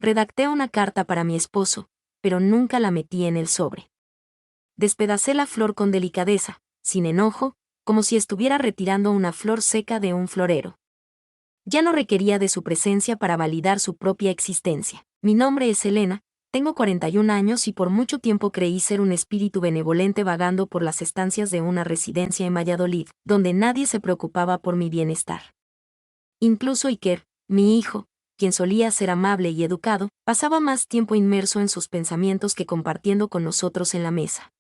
Redacté una carta para mi esposo, pero nunca la metí en el sobre. Despedacé la flor con delicadeza, sin enojo, como si estuviera retirando una flor seca de un florero. Ya no requería de su presencia para validar su propia existencia. Mi nombre es Elena, tengo 41 años y por mucho tiempo creí ser un espíritu benevolente vagando por las estancias de una residencia en Valladolid, donde nadie se preocupaba por mi bienestar. Incluso Iker, mi hijo, quien solía ser amable y educado, pasaba más tiempo inmerso en sus pensamientos que compartiendo con nosotros en la mesa.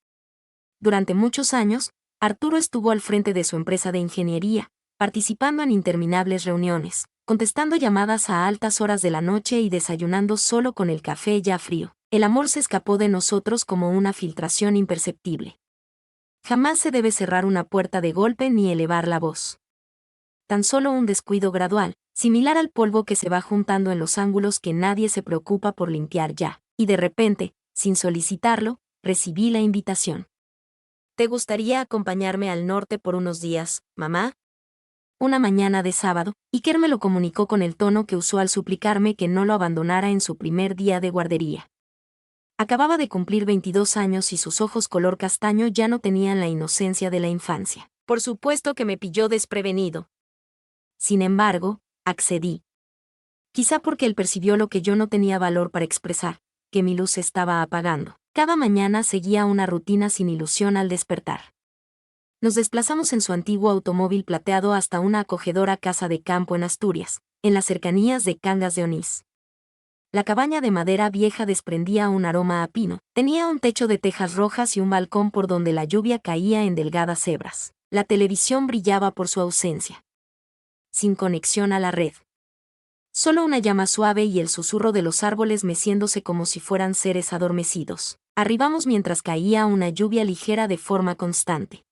Durante muchos años, Arturo estuvo al frente de su empresa de ingeniería, participando en interminables reuniones, contestando llamadas a altas horas de la noche y desayunando solo con el café ya frío. El amor se escapó de nosotros como una filtración imperceptible. Jamás se debe cerrar una puerta de golpe ni elevar la voz. Tan solo un descuido gradual, similar al polvo que se va juntando en los ángulos que nadie se preocupa por limpiar ya, y de repente, sin solicitarlo, recibí la invitación. ¿Te gustaría acompañarme al norte por unos días, mamá? Una mañana de sábado, Iker me lo comunicó con el tono que usó al suplicarme que no lo abandonara en su primer día de guardería. Acababa de cumplir 22 años y sus ojos color castaño ya no tenían la inocencia de la infancia. Por supuesto que me pilló desprevenido. Sin embargo, accedí. Quizá porque él percibió lo que yo no tenía valor para expresar, que mi luz se estaba apagando. Cada mañana seguía una rutina sin ilusión al despertar. Nos desplazamos en su antiguo automóvil plateado hasta una acogedora casa de campo en Asturias, en las cercanías de Cangas de Onís. La cabaña de madera vieja desprendía un aroma a pino, tenía un techo de tejas rojas y un balcón por donde la lluvia caía en delgadas hebras. La televisión brillaba por su ausencia. Sin conexión a la red. Solo una llama suave y el susurro de los árboles meciéndose como si fueran seres adormecidos. Arribamos mientras caía una lluvia ligera de forma constante.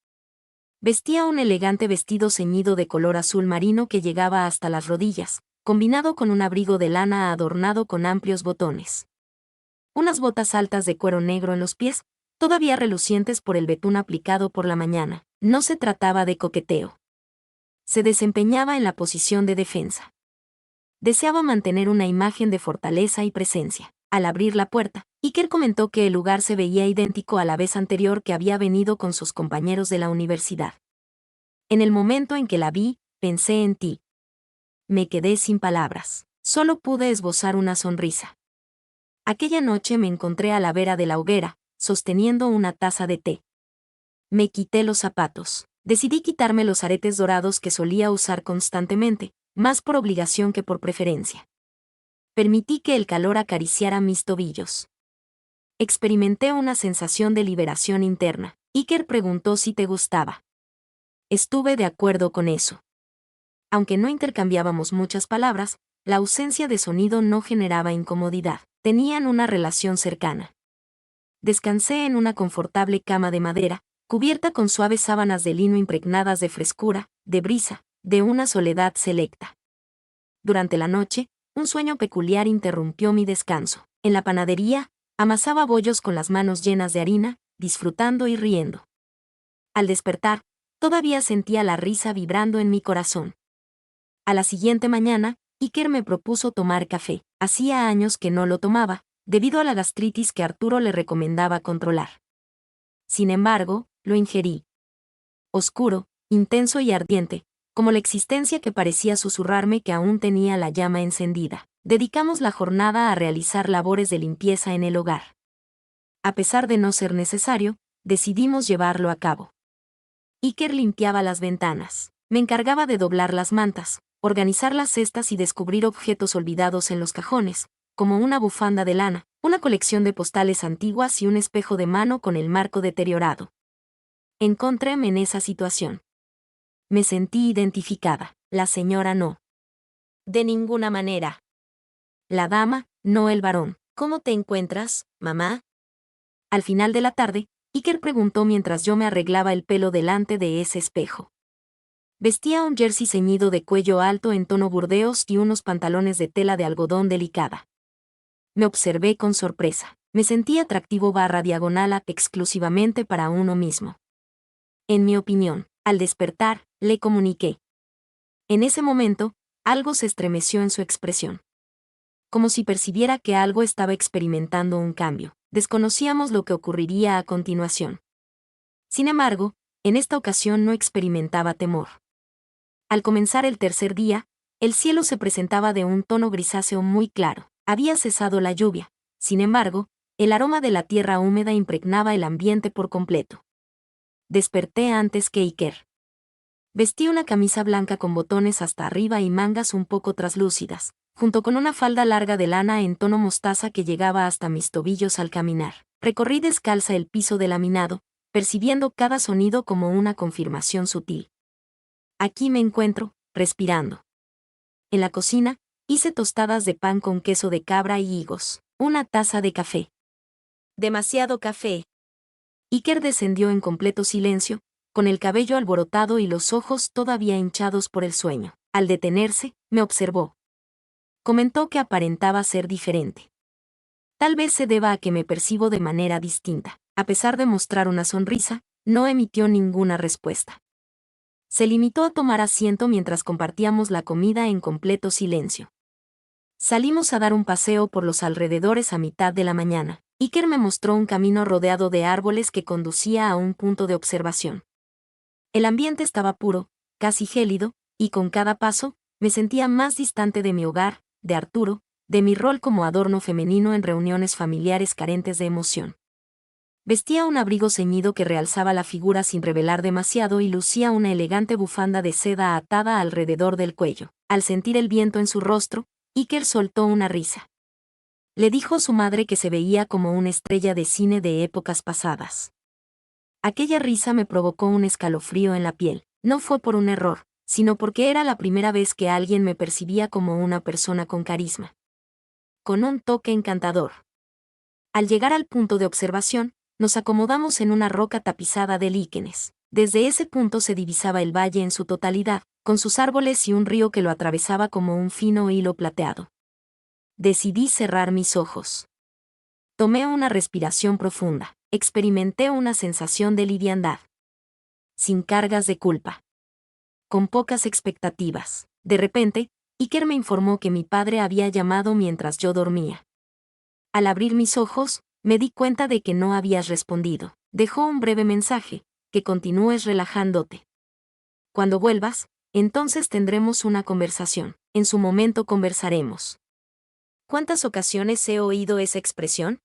Vestía un elegante vestido ceñido de color azul marino que llegaba hasta las rodillas, combinado con un abrigo de lana adornado con amplios botones. Unas botas altas de cuero negro en los pies, todavía relucientes por el betún aplicado por la mañana. No se trataba de coqueteo. Se desempeñaba en la posición de defensa. Deseaba mantener una imagen de fortaleza y presencia. Al abrir la puerta, Iker comentó que el lugar se veía idéntico a la vez anterior que había venido con sus compañeros de la universidad. En el momento en que la vi, pensé en ti. Me quedé sin palabras. Solo pude esbozar una sonrisa. Aquella noche me encontré a la vera de la hoguera, sosteniendo una taza de té. Me quité los zapatos. Decidí quitarme los aretes dorados que solía usar constantemente, más por obligación que por preferencia. Permití que el calor acariciara mis tobillos. Experimenté una sensación de liberación interna. Iker preguntó si te gustaba. Estuve de acuerdo con eso. Aunque no intercambiábamos muchas palabras, la ausencia de sonido no generaba incomodidad. Tenían una relación cercana. Descansé en una confortable cama de madera, cubierta con suaves sábanas de lino impregnadas de frescura, de brisa, de una soledad selecta. Durante la noche, un sueño peculiar interrumpió mi descanso. En la panadería, amasaba bollos con las manos llenas de harina, disfrutando y riendo. Al despertar, todavía sentía la risa vibrando en mi corazón. A la siguiente mañana, Iker me propuso tomar café. Hacía años que no lo tomaba, debido a la gastritis que Arturo le recomendaba controlar. Sin embargo, lo ingerí. Oscuro, intenso y ardiente, como la existencia que parecía susurrarme que aún tenía la llama encendida. Dedicamos la jornada a realizar labores de limpieza en el hogar. A pesar de no ser necesario, decidimos llevarlo a cabo. Iker limpiaba las ventanas. Me encargaba de doblar las mantas, organizar las cestas y descubrir objetos olvidados en los cajones, como una bufanda de lana, una colección de postales antiguas y un espejo de mano con el marco deteriorado. Encontréme en esa situación. Me sentí identificada. La señora no. De ninguna manera. La dama, no el varón. ¿Cómo te encuentras, mamá? Al final de la tarde, Iker preguntó mientras yo me arreglaba el pelo delante de ese espejo. Vestía un jersey ceñido de cuello alto en tono burdeos y unos pantalones de tela de algodón delicada. Me observé con sorpresa. Me sentí atractivo /diagonal exclusivamente para uno mismo. En mi opinión, al despertar, le comuniqué. En ese momento, algo se estremeció en su expresión. como si percibiera que algo estaba experimentando un cambio. Desconocíamos lo que ocurriría a continuación. Sin embargo, en esta ocasión no experimentaba temor. Al comenzar el tercer día, el cielo se presentaba de un tono grisáceo muy claro. Había cesado la lluvia. Sin embargo, el aroma de la tierra húmeda impregnaba el ambiente por completo. Desperté antes que Iker. Vestí una camisa blanca con botones hasta arriba y mangas un poco traslúcidas, junto con una falda larga de lana en tono mostaza que llegaba hasta mis tobillos al caminar. Recorrí descalza el piso de laminado, percibiendo cada sonido como una confirmación sutil. Aquí me encuentro, respirando. En la cocina, hice tostadas de pan con queso de cabra y higos. Una taza de café. Demasiado café. Iker descendió en completo silencio, con el cabello alborotado y los ojos todavía hinchados por el sueño. Al detenerse, me observó. Comentó que aparentaba ser diferente. Tal vez se deba a que me percibo de manera distinta. A pesar de mostrar una sonrisa, no emitió ninguna respuesta. Se limitó a tomar asiento mientras compartíamos la comida en completo silencio. Salimos a dar un paseo por los alrededores a mitad de la mañana. Iker me mostró un camino rodeado de árboles que conducía a un punto de observación. El ambiente estaba puro, casi gélido, y con cada paso, me sentía más distante de mi hogar, de Arturo, de mi rol como adorno femenino en reuniones familiares carentes de emoción. Vestía un abrigo ceñido que realzaba la figura sin revelar demasiado y lucía una elegante bufanda de seda atada alrededor del cuello. Al sentir el viento en su rostro, Iker soltó una risa. Le dijo a su madre que se veía como una estrella de cine de épocas pasadas. Aquella risa me provocó un escalofrío en la piel. No fue por un error, sino porque era la primera vez que alguien me percibía como una persona con carisma. Con un toque encantador. Al llegar al punto de observación, nos acomodamos en una roca tapizada de líquenes. Desde ese punto se divisaba el valle en su totalidad, con sus árboles y un río que lo atravesaba como un fino hilo plateado. Decidí cerrar mis ojos. Tomé una respiración profunda. Experimenté una sensación de liviandad. Sin cargas de culpa. Con pocas expectativas. De repente, Iker me informó que mi padre había llamado mientras yo dormía. Al abrir mis ojos, me di cuenta de que no habías respondido. Dejó un breve mensaje, que continúes relajándote. Cuando vuelvas, entonces tendremos una conversación. En su momento conversaremos. ¿Cuántas ocasiones he oído esa expresión?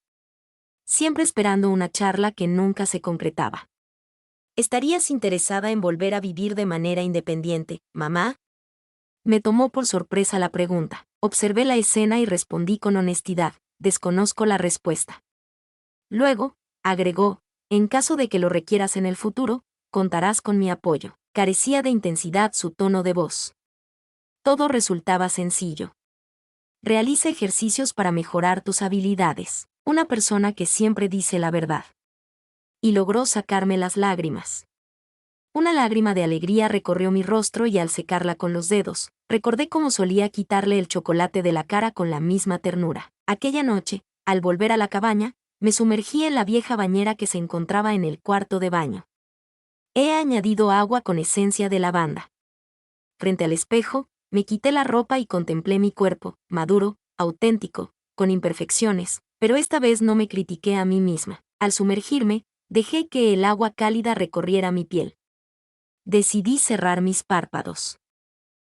Siempre esperando una charla que nunca se concretaba. ¿Estarías interesada en volver a vivir de manera independiente, mamá? Me tomó por sorpresa la pregunta. Observé la escena y respondí con honestidad. Desconozco la respuesta. Luego, agregó, en caso de que lo requieras en el futuro, contarás con mi apoyo. Carecía de intensidad su tono de voz. Todo resultaba sencillo. Realiza ejercicios para mejorar tus habilidades. Una persona que siempre dice la verdad. Y logró sacarme las lágrimas. Una lágrima de alegría recorrió mi rostro y al secarla con los dedos, recordé cómo solía quitarle el chocolate de la cara con la misma ternura. Aquella noche, al volver a la cabaña, me sumergí en la vieja bañera que se encontraba en el cuarto de baño. He añadido agua con esencia de lavanda. Frente al espejo, me quité la ropa y contemplé mi cuerpo, maduro, auténtico, con imperfecciones, pero esta vez no me critiqué a mí misma. Al sumergirme, dejé que el agua cálida recorriera mi piel. Decidí cerrar mis párpados.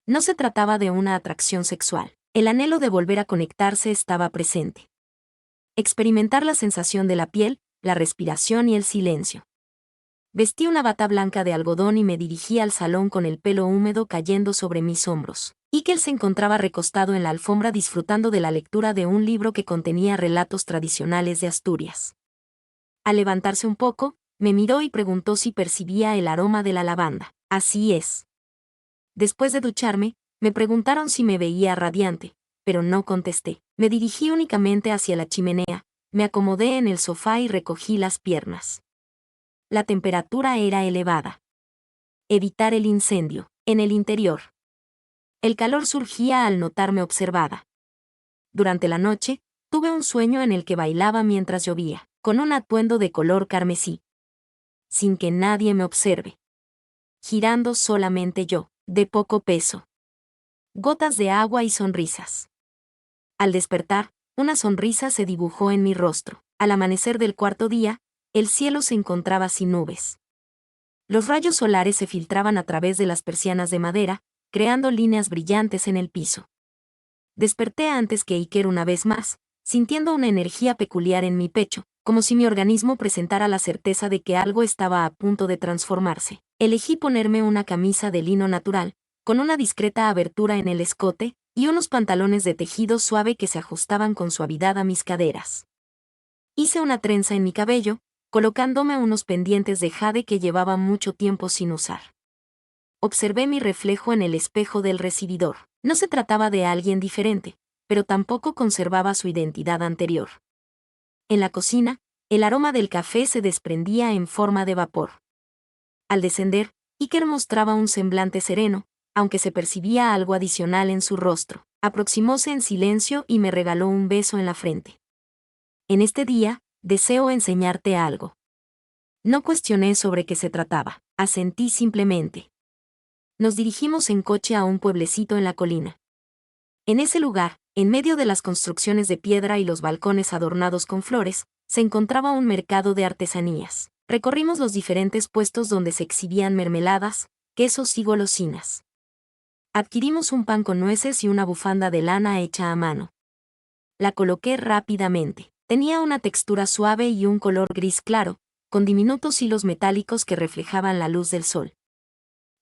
No se trataba de una atracción sexual. El anhelo de volver a conectarse estaba presente. Experimentar la sensación de la piel, la respiración y el silencio. Vestí una bata blanca de algodón y me dirigí al salón con el pelo húmedo cayendo sobre mis hombros. Iker se encontraba recostado en la alfombra disfrutando de la lectura de un libro que contenía relatos tradicionales de Asturias. Al levantarse un poco, me miró y preguntó si percibía el aroma de la lavanda. Así es. Después de ducharme, me preguntaron si me veía radiante, pero no contesté. Me dirigí únicamente hacia la chimenea, me acomodé en el sofá y recogí las piernas. La temperatura era elevada. Evitar el incendio. En el interior. El calor surgía al notarme observada. Durante la noche, tuve un sueño en el que bailaba mientras llovía, con un atuendo de color carmesí. Sin que nadie me observe. Girando solamente yo, de poco peso. Gotas de agua y sonrisas. Al despertar, una sonrisa se dibujó en mi rostro. Al amanecer del cuarto día, el cielo se encontraba sin nubes. Los rayos solares se filtraban a través de las persianas de madera, creando líneas brillantes en el piso. Desperté antes que Iker una vez más, sintiendo una energía peculiar en mi pecho, como si mi organismo presentara la certeza de que algo estaba a punto de transformarse. Elegí ponerme una camisa de lino natural, con una discreta abertura en el escote, y unos pantalones de tejido suave que se ajustaban con suavidad a mis caderas. Hice una trenza en mi cabello, colocándome unos pendientes de jade que llevaba mucho tiempo sin usar. Observé mi reflejo en el espejo del recibidor. No se trataba de alguien diferente, pero tampoco conservaba su identidad anterior. En la cocina, el aroma del café se desprendía en forma de vapor. Al descender, Iker mostraba un semblante sereno, aunque se percibía algo adicional en su rostro. Aproximóse en silencio y me regaló un beso en la frente. En este día, deseo enseñarte algo. No cuestioné sobre qué se trataba, asentí simplemente. Nos dirigimos en coche a un pueblecito en la colina. En ese lugar, en medio de las construcciones de piedra y los balcones adornados con flores, se encontraba un mercado de artesanías. Recorrimos los diferentes puestos donde se exhibían mermeladas, quesos y golosinas. Adquirimos un pan con nueces y una bufanda de lana hecha a mano. La coloqué rápidamente. Tenía una textura suave y un color gris claro, con diminutos hilos metálicos que reflejaban la luz del sol.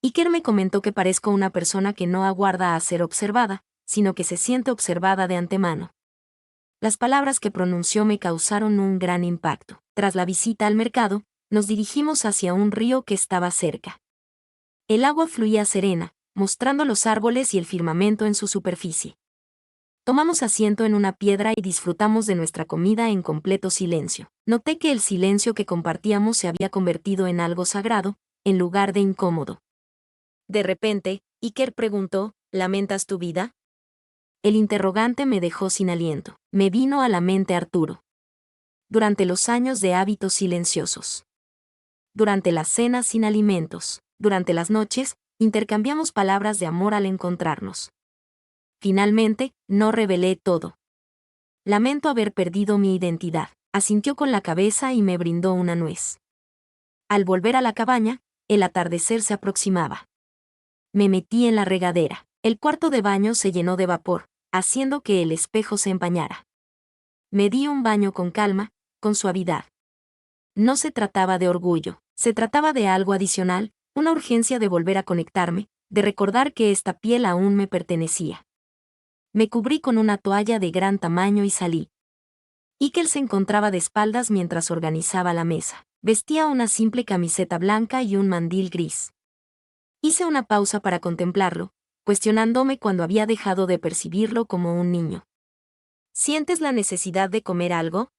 Iker me comentó que parezco una persona que no aguarda a ser observada, sino que se siente observada de antemano. Las palabras que pronunció me causaron un gran impacto. Tras la visita al mercado, nos dirigimos hacia un río que estaba cerca. El agua fluía serena, mostrando los árboles y el firmamento en su superficie. Tomamos asiento en una piedra y disfrutamos de nuestra comida en completo silencio. Noté que el silencio que compartíamos se había convertido en algo sagrado, en lugar de incómodo. De repente, Iker preguntó, ¿lamentas tu vida? El interrogante me dejó sin aliento. Me vino a la mente Arturo. Durante los años de hábitos silenciosos. Durante las cenas sin alimentos. Durante las noches, intercambiamos palabras de amor al encontrarnos. Finalmente, no revelé todo. Lamento haber perdido mi identidad. Asintió con la cabeza y me brindó una nuez. Al volver a la cabaña, el atardecer se aproximaba. Me metí en la regadera. El cuarto de baño se llenó de vapor, haciendo que el espejo se empañara. Me di un baño con calma, con suavidad. No se trataba de orgullo, se trataba de algo adicional, una urgencia de volver a conectarme, de recordar que esta piel aún me pertenecía. Me cubrí con una toalla de gran tamaño y salí. Iker se encontraba de espaldas mientras organizaba la mesa. Vestía una simple camiseta blanca y un mandil gris. Hice una pausa para contemplarlo, cuestionándome cuando había dejado de percibirlo como un niño. ¿Sientes la necesidad de comer algo?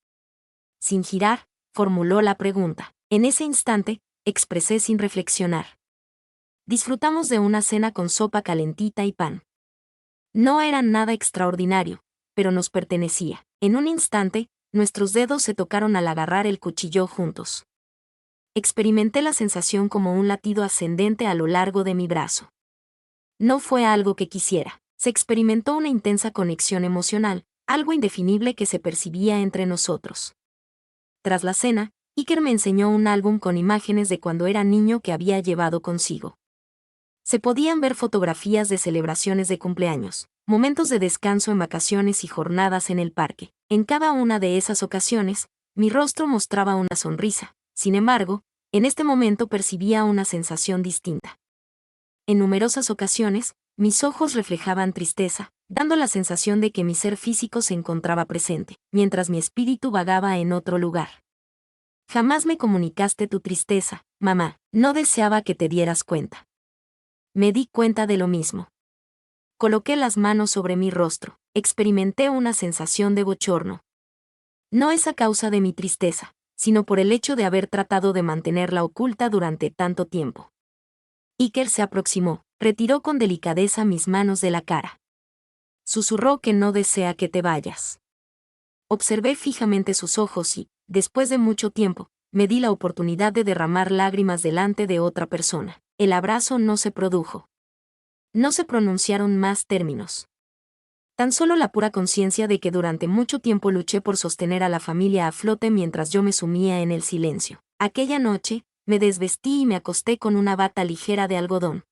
Sin girar, formuló la pregunta. En ese instante, expresé sin reflexionar. Disfrutamos de una cena con sopa calentita y pan. No era nada extraordinario, pero nos pertenecía. En un instante, nuestros dedos se tocaron al agarrar el cuchillo juntos. Experimenté la sensación como un latido ascendente a lo largo de mi brazo. No fue algo que quisiera. Se experimentó una intensa conexión emocional, algo indefinible que se percibía entre nosotros. Tras la cena, Iker me enseñó un álbum con imágenes de cuando era niño que había llevado consigo. Se podían ver fotografías de celebraciones de cumpleaños, momentos de descanso en vacaciones y jornadas en el parque. En cada una de esas ocasiones, mi rostro mostraba una sonrisa. Sin embargo, en este momento percibía una sensación distinta. En numerosas ocasiones, mis ojos reflejaban tristeza, dando la sensación de que mi ser físico se encontraba presente, mientras mi espíritu vagaba en otro lugar. Jamás me comunicaste tu tristeza, mamá. No deseaba que te dieras cuenta. Me di cuenta de lo mismo. Coloqué las manos sobre mi rostro. Experimenté una sensación de bochorno. No es a causa de mi tristeza, sino por el hecho de haber tratado de mantenerla oculta durante tanto tiempo. Iker se aproximó, retiró con delicadeza mis manos de la cara. Susurró que no desea que te vayas. Observé fijamente sus ojos y, después de mucho tiempo, me di la oportunidad de derramar lágrimas delante de otra persona. El abrazo no se produjo. No se pronunciaron más términos. Tan solo la pura conciencia de que durante mucho tiempo luché por sostener a la familia a flote mientras yo me sumía en el silencio. Aquella noche, me desvestí y me acosté con una bata ligera de algodón.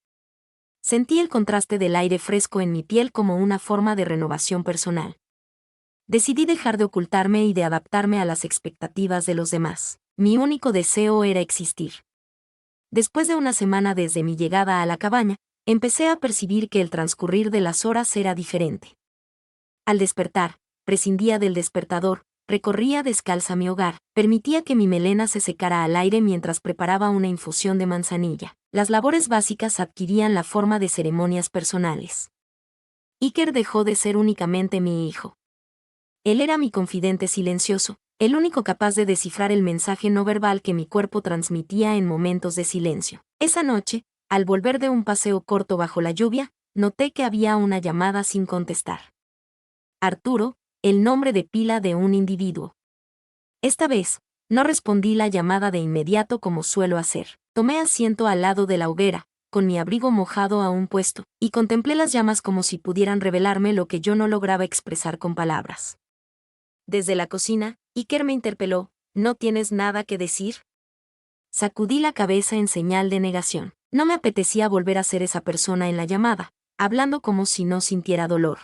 Sentí el contraste del aire fresco en mi piel como una forma de renovación personal. Decidí dejar de ocultarme y de adaptarme a las expectativas de los demás. Mi único deseo era existir. Después de una semana desde mi llegada a la cabaña, empecé a percibir que el transcurrir de las horas era diferente. Al despertar, prescindía del despertador, recorría descalza mi hogar, permitía que mi melena se secara al aire mientras preparaba una infusión de manzanilla. Las labores básicas adquirían la forma de ceremonias personales. Iker dejó de ser únicamente mi hijo. Él era mi confidente silencioso, el único capaz de descifrar el mensaje no verbal que mi cuerpo transmitía en momentos de silencio. Esa noche, al volver de un paseo corto bajo la lluvia, noté que había una llamada sin contestar. Arturo, el nombre de pila de un individuo. Esta vez, no respondí la llamada de inmediato como suelo hacer. Tomé asiento al lado de la hoguera, con mi abrigo mojado aún puesto, y contemplé las llamas como si pudieran revelarme lo que yo no lograba expresar con palabras. Desde la cocina, Iker me interpeló, ¿no tienes nada que decir? Sacudí la cabeza en señal de negación. No me apetecía volver a ser esa persona en la llamada, hablando como si no sintiera dolor.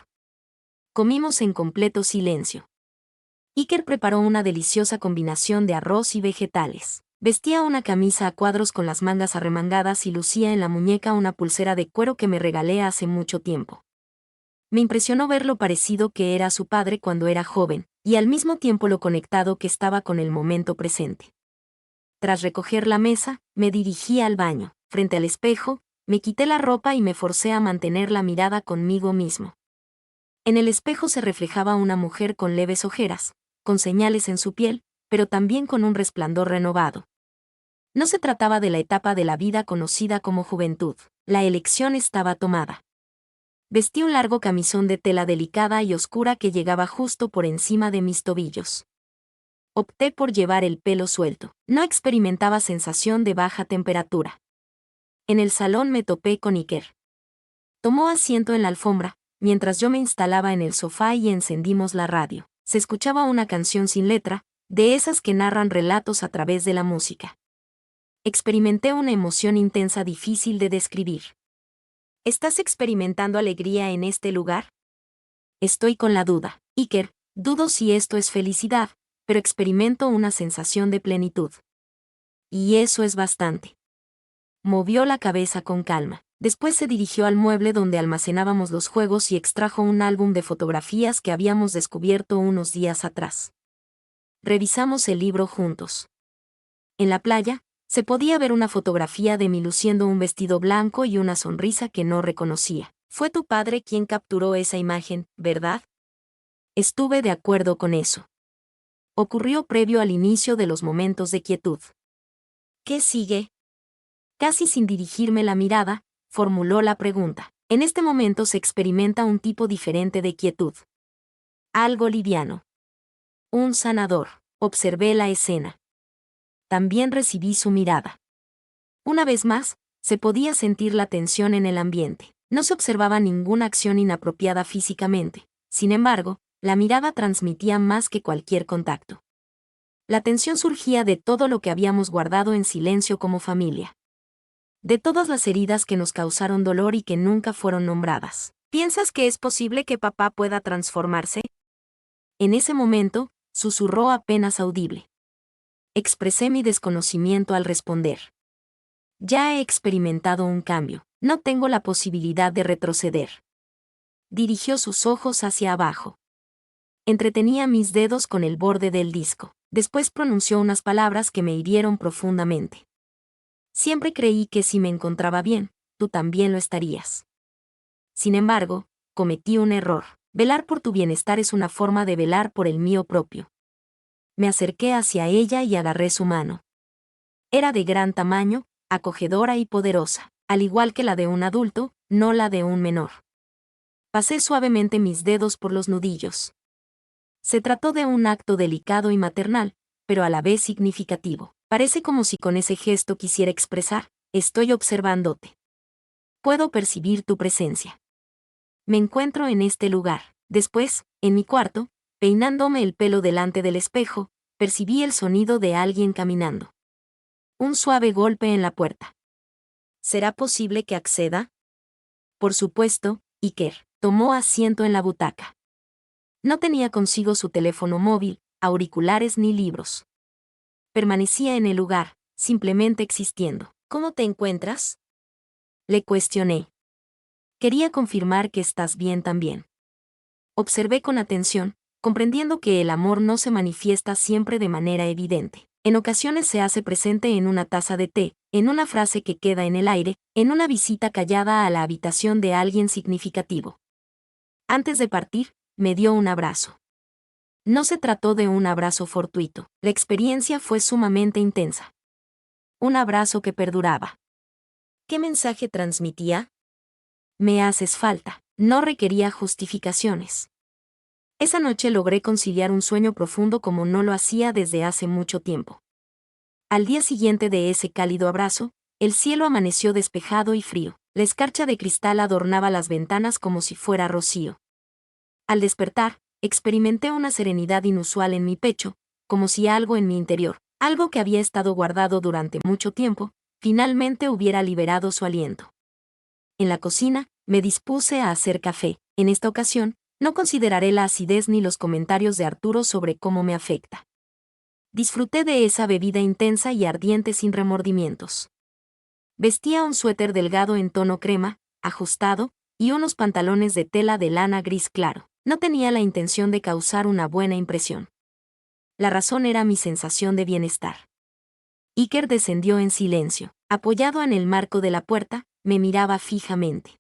Comimos en completo silencio. Iker preparó una deliciosa combinación de arroz y vegetales. Vestía una camisa a cuadros con las mangas arremangadas y lucía en la muñeca una pulsera de cuero que me regalé hace mucho tiempo. Me impresionó ver lo parecido que era a su padre cuando era joven, y al mismo tiempo lo conectado que estaba con el momento presente. Tras recoger la mesa, me dirigí al baño. Frente al espejo, me quité la ropa y me forcé a mantener la mirada conmigo mismo. En el espejo se reflejaba una mujer con leves ojeras, con señales en su piel, pero también con un resplandor renovado. No se trataba de la etapa de la vida conocida como juventud. La elección estaba tomada. Vestí un largo camisón de tela delicada y oscura que llegaba justo por encima de mis tobillos. Opté por llevar el pelo suelto. No experimentaba sensación de baja temperatura. En el salón me topé con Iker. Tomó asiento en la alfombra, mientras yo me instalaba en el sofá y encendimos la radio. Se escuchaba una canción sin letra, de esas que narran relatos a través de la música. Experimenté una emoción intensa difícil de describir. ¿Estás experimentando alegría en este lugar? Estoy con la duda. Iker, dudo si esto es felicidad, pero experimento una sensación de plenitud. Y eso es bastante. Movió la cabeza con calma. Después se dirigió al mueble donde almacenábamos los juegos y extrajo un álbum de fotografías que habíamos descubierto unos días atrás. Revisamos el libro juntos. En la playa, se podía ver una fotografía de mí luciendo un vestido blanco y una sonrisa que no reconocía. Fue tu padre quien capturó esa imagen, ¿verdad? Estuve de acuerdo con eso. Ocurrió previo al inicio de los momentos de quietud. ¿Qué sigue? Casi sin dirigirme la mirada, formuló la pregunta. En este momento se experimenta un tipo diferente de quietud. Algo liviano. Un sanador. Observé la escena. También recibí su mirada. Una vez más, se podía sentir la tensión en el ambiente. No se observaba ninguna acción inapropiada físicamente. Sin embargo, la mirada transmitía más que cualquier contacto. La tensión surgía de todo lo que habíamos guardado en silencio como familia. De todas las heridas que nos causaron dolor y que nunca fueron nombradas. ¿Piensas que es posible que papá pueda transformarse? En ese momento, susurró apenas audible. Expresé mi desconocimiento al responder. Ya he experimentado un cambio. No tengo la posibilidad de retroceder. Dirigió sus ojos hacia abajo. Entretenía mis dedos con el borde del disco. Después pronunció unas palabras que me hirieron profundamente. Siempre creí que si me encontraba bien, tú también lo estarías. Sin embargo, cometí un error. Velar por tu bienestar es una forma de velar por el mío propio. Me acerqué hacia ella y agarré su mano. Era de gran tamaño, acogedora y poderosa, al igual que la de un adulto, no la de un menor. Pasé suavemente mis dedos por los nudillos. Se trató de un acto delicado y maternal, pero a la vez significativo. Parece como si con ese gesto quisiera expresar, estoy observándote. Puedo percibir tu presencia. Me encuentro en este lugar. Después, en mi cuarto, peinándome el pelo delante del espejo, percibí el sonido de alguien caminando. Un suave golpe en la puerta. ¿Será posible que acceda? Por supuesto, Iker tomó asiento en la butaca. No tenía consigo su teléfono móvil, auriculares ni libros. Permanecía en el lugar, simplemente existiendo. ¿Cómo te encuentras? Le cuestioné. Quería confirmar que estás bien también. Observé con atención, comprendiendo que el amor no se manifiesta siempre de manera evidente. En ocasiones se hace presente en una taza de té, en una frase que queda en el aire, en una visita callada a la habitación de alguien significativo. Antes de partir, me dio un abrazo. No se trató de un abrazo fortuito, la experiencia fue sumamente intensa. Un abrazo que perduraba. ¿Qué mensaje transmitía? Me haces falta. No requería justificaciones. Esa noche logré conciliar un sueño profundo como no lo hacía desde hace mucho tiempo. Al día siguiente de ese cálido abrazo, el cielo amaneció despejado y frío. La escarcha de cristal adornaba las ventanas como si fuera rocío. Al despertar, experimenté una serenidad inusual en mi pecho, como si algo en mi interior, algo que había estado guardado durante mucho tiempo, finalmente hubiera liberado su aliento. En la cocina, me dispuse a hacer café. En esta ocasión, no consideraré la acidez ni los comentarios de Arturo sobre cómo me afecta. Disfruté de esa bebida intensa y ardiente sin remordimientos. Vestía un suéter delgado en tono crema, ajustado, y unos pantalones de tela de lana gris claro. No tenía la intención de causar una buena impresión. La razón era mi sensación de bienestar. Iker descendió en silencio. Apoyado en el marco de la puerta, me miraba fijamente.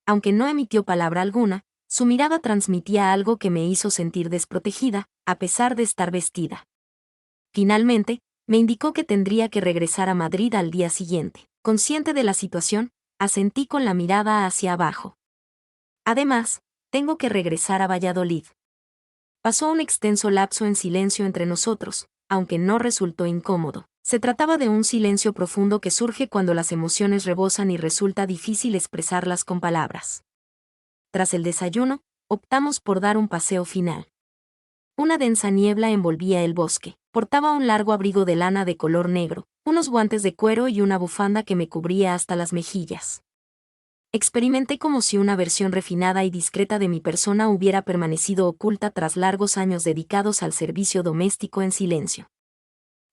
Aunque no emitió palabra alguna, su mirada transmitía algo que me hizo sentir desprotegida, a pesar de estar vestida. Finalmente, me indicó que tendría que regresar a Madrid al día siguiente. Consciente de la situación, asentí con la mirada hacia abajo. Además, tengo que regresar a Valladolid. Pasó un extenso lapso en silencio entre nosotros, aunque no resultó incómodo. Se trataba de un silencio profundo que surge cuando las emociones rebosan y resulta difícil expresarlas con palabras. Tras el desayuno, optamos por dar un paseo final. Una densa niebla envolvía el bosque. Portaba un largo abrigo de lana de color negro, unos guantes de cuero y una bufanda que me cubría hasta las mejillas. Experimenté como si una versión refinada y discreta de mi persona hubiera permanecido oculta tras largos años dedicados al servicio doméstico en silencio.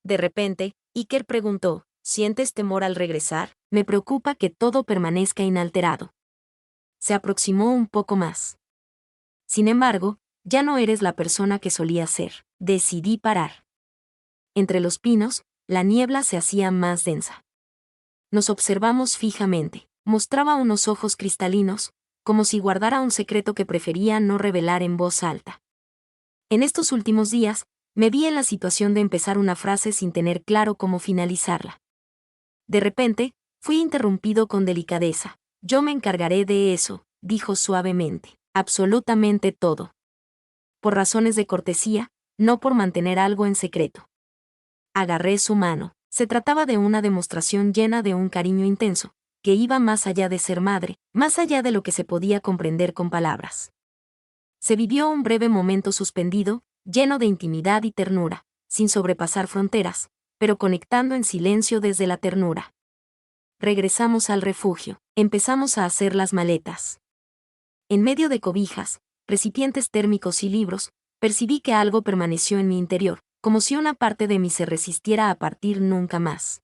De repente, Iker preguntó, ¿sientes temor al regresar? Me preocupa que todo permanezca inalterado. Se aproximó un poco más. Sin embargo, ya no eres la persona que solía ser. Decidí parar. Entre los pinos, la niebla se hacía más densa. Nos observamos fijamente. Mostraba unos ojos cristalinos, como si guardara un secreto que prefería no revelar en voz alta. En estos últimos días, me vi en la situación de empezar una frase sin tener claro cómo finalizarla. De repente, fui interrumpido con delicadeza. Yo me encargaré de eso, dijo suavemente. Absolutamente todo. Por razones de cortesía, no por mantener algo en secreto. Agarré su mano. Se trataba de una demostración llena de un cariño intenso, que iba más allá de ser madre, más allá de lo que se podía comprender con palabras. Se vivió un breve momento suspendido, lleno de intimidad y ternura, sin sobrepasar fronteras, pero conectando en silencio desde la ternura. Regresamos al refugio, empezamos a hacer las maletas. En medio de cobijas, recipientes térmicos y libros, percibí que algo permaneció en mi interior, como si una parte de mí se resistiera a partir nunca más.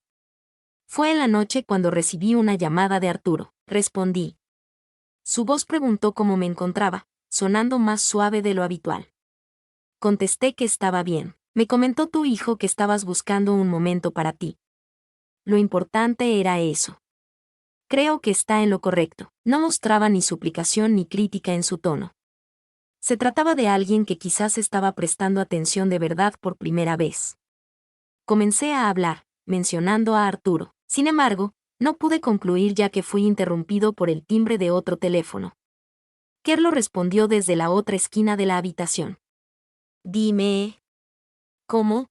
Fue en la noche cuando recibí una llamada de Arturo. Respondí. Su voz preguntó cómo me encontraba, sonando más suave de lo habitual. Contesté que estaba bien. Me comentó tu hijo que estabas buscando un momento para ti. Lo importante era eso. Creo que está en lo correcto. No mostraba ni suplicación ni crítica en su tono. Se trataba de alguien que quizás estaba prestando atención de verdad por primera vez. Comencé a hablar, mencionando a Arturo. Sin embargo, no pude concluir ya que fui interrumpido por el timbre de otro teléfono. Kerlo respondió desde la otra esquina de la habitación. Dime. ¿Cómo?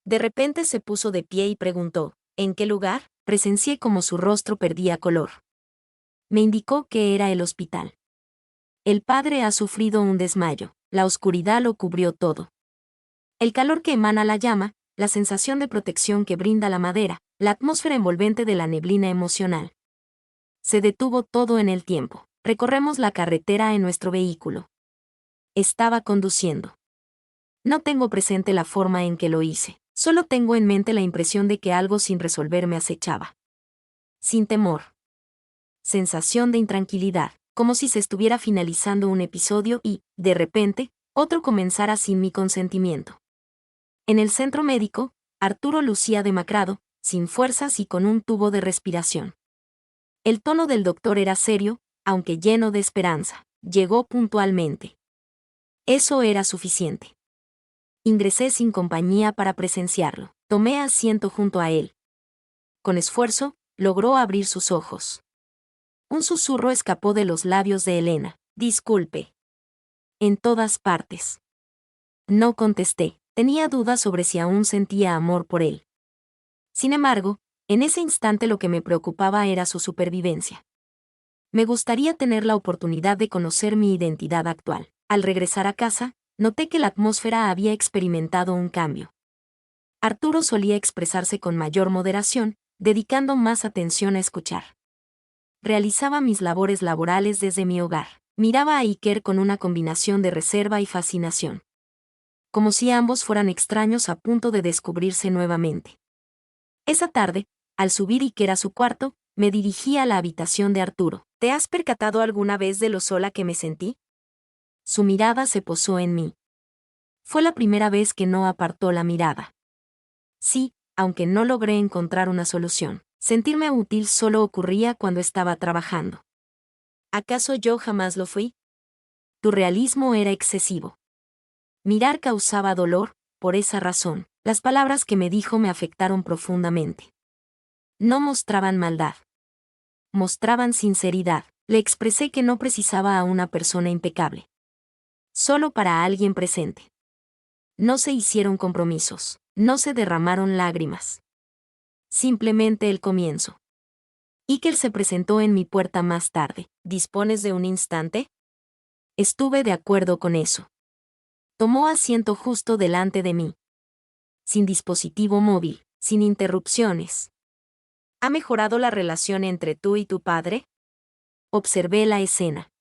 De repente se puso de pie y preguntó, ¿en qué lugar? Presencié como su rostro perdía color. Me indicó que era el hospital. El padre ha sufrido un desmayo, la oscuridad lo cubrió todo. El calor que emana la llama, la sensación de protección que brinda la madera, la atmósfera envolvente de la neblina emocional. Se detuvo todo en el tiempo. Recorremos la carretera en nuestro vehículo. Estaba conduciendo. No tengo presente la forma en que lo hice. Solo tengo en mente la impresión de que algo sin resolver me acechaba. Sin temor. Sensación de intranquilidad, como si se estuviera finalizando un episodio y, de repente, otro comenzara sin mi consentimiento. En el centro médico, Arturo lucía demacrado, sin fuerzas y con un tubo de respiración. El tono del doctor era serio, aunque lleno de esperanza. Llegó puntualmente. Eso era suficiente. Ingresé sin compañía para presenciarlo. Tomé asiento junto a él. Con esfuerzo, logró abrir sus ojos. Un susurro escapó de los labios de Elena. Disculpe. En todas partes. No contesté. Tenía dudas sobre si aún sentía amor por él. Sin embargo, en ese instante lo que me preocupaba era su supervivencia. Me gustaría tener la oportunidad de conocer mi identidad actual. Al regresar a casa, noté que la atmósfera había experimentado un cambio. Arturo solía expresarse con mayor moderación, dedicando más atención a escuchar. Realizaba mis labores laborales desde mi hogar. Miraba a Iker con una combinación de reserva y fascinación. Como si ambos fueran extraños a punto de descubrirse nuevamente. Esa tarde, al subir Iker a su cuarto, me dirigí a la habitación de Arturo. ¿Te has percatado alguna vez de lo sola que me sentí? Su mirada se posó en mí. Fue la primera vez que no apartó la mirada. Sí, aunque no logré encontrar una solución. Sentirme útil solo ocurría cuando estaba trabajando. ¿Acaso yo jamás lo fui? Tu realismo era excesivo. Mirar causaba dolor, por esa razón, las palabras que me dijo me afectaron profundamente. No mostraban maldad. Mostraban sinceridad. Le expresé que no precisaba a una persona impecable. Solo para alguien presente. No se hicieron compromisos. No se derramaron lágrimas. Simplemente el comienzo. Iker se presentó en mi puerta más tarde. ¿Dispones de un instante? Estuve de acuerdo con eso. Tomó asiento justo delante de mí. Sin dispositivo móvil, sin interrupciones. ¿Ha mejorado la relación entre tú y tu padre? Observé la escena.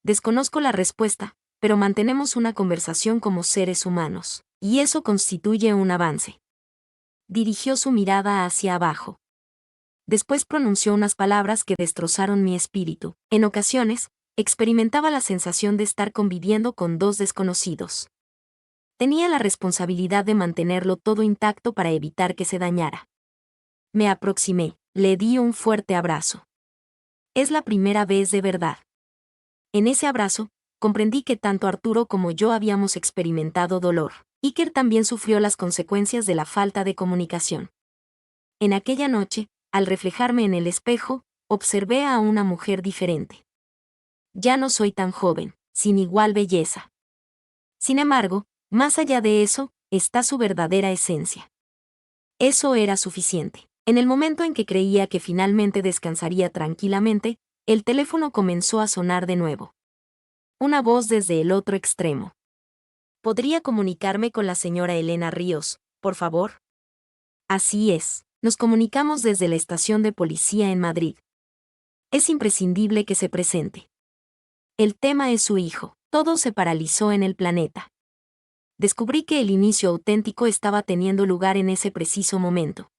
Desconozco la respuesta, pero mantenemos una conversación como seres humanos, y eso constituye un avance. Dirigió su mirada hacia abajo. Después pronunció unas palabras que destrozaron mi espíritu. En ocasiones, experimentaba la sensación de estar conviviendo con dos desconocidos. Tenía la responsabilidad de mantenerlo todo intacto para evitar que se dañara. Me aproximé, le di un fuerte abrazo. Es la primera vez de verdad. En ese abrazo, comprendí que tanto Arturo como yo habíamos experimentado dolor. Iker también sufrió las consecuencias de la falta de comunicación. En aquella noche, al reflejarme en el espejo, observé a una mujer diferente. Ya no soy tan joven, sin igual belleza. Sin embargo, más allá de eso, está su verdadera esencia. Eso era suficiente. En el momento en que creía que finalmente descansaría tranquilamente, el teléfono comenzó a sonar de nuevo. Una voz desde el otro extremo. ¿Podría comunicarme con la señora Elena Ríos, por favor? Así es. Nos comunicamos desde la estación de policía en Madrid. Es imprescindible que se presente. El tema es su hijo. Todo se paralizó en el planeta. Descubrí que el inicio auténtico estaba teniendo lugar en ese preciso momento.